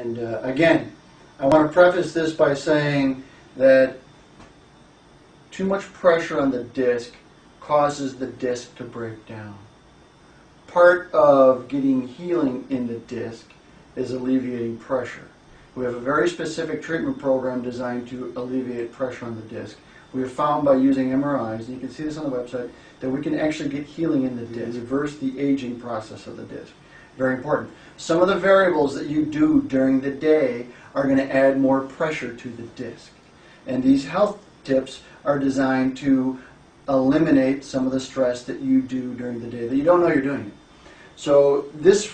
And again, I want to preface this by saying that too much pressure on the disc causes the disc to break down. Part of getting healing in the disc is alleviating pressure. We have a very specific treatment program designed to alleviate pressure on the disc. We have found by using MRIs, and you can see this on the website, that we can actually get healing in the disc, reverse the aging process of the disc. Very important. Some of the variables that you do during the day are going to add more pressure to the disc. And these health tips are designed to eliminate some of the stress that you do during the day that you don't know you're doing it. So this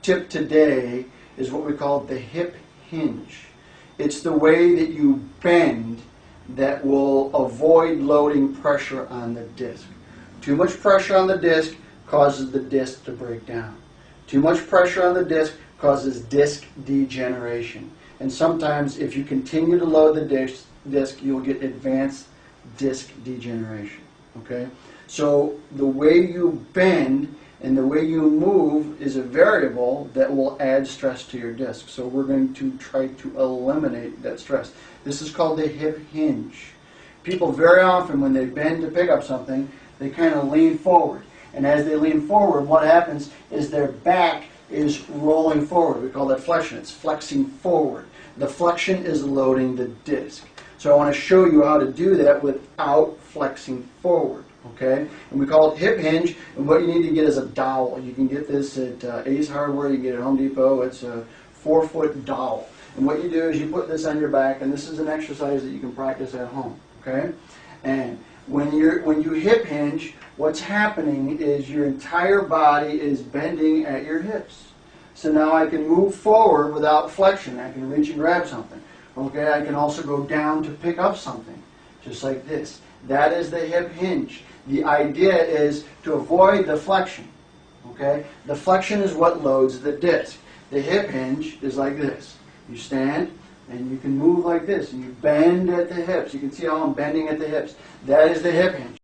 tip today is what we call the hip hinge. It's the way that you bend that will avoid loading pressure on the disc. Too much pressure on the disc causes the disc to break down. Too much pressure on the disc causes disc degeneration. And sometimes if you continue to load the disc, you'll get advanced disc degeneration. Okay? So the way you bend and the way you move is a variable that will add stress to your disc. So we're going to try to eliminate that stress. This is called the hip hinge. People very often, when they bend to pick up something, they kind of lean forward. And as they lean forward, what happens is their back is rolling forward. We call that flexion. It's flexing forward. The flexion is loading the disc. So I want to show you how to do that without flexing forward. Okay? And we call it hip hinge, and what you need to get is a dowel. You can get this at Ace Hardware, you can get it at Home Depot. It's a 4-foot dowel. And what you do is you put this on your back, and this is an exercise that you can practice at home. Okay? And when you hip hinge, what's happening is your entire body is bending at your hips. So now I can move forward without flexion. I can reach and grab something. Okay? I can also go down to pick up something, just like this. That is the hip hinge. The idea is to avoid the flexion. Okay? The flexion is what loads the disc. The hip hinge is like this. You stand and you can move like this, and you bend at the hips. You can see how I'm bending at the hips. That is the hip hinge.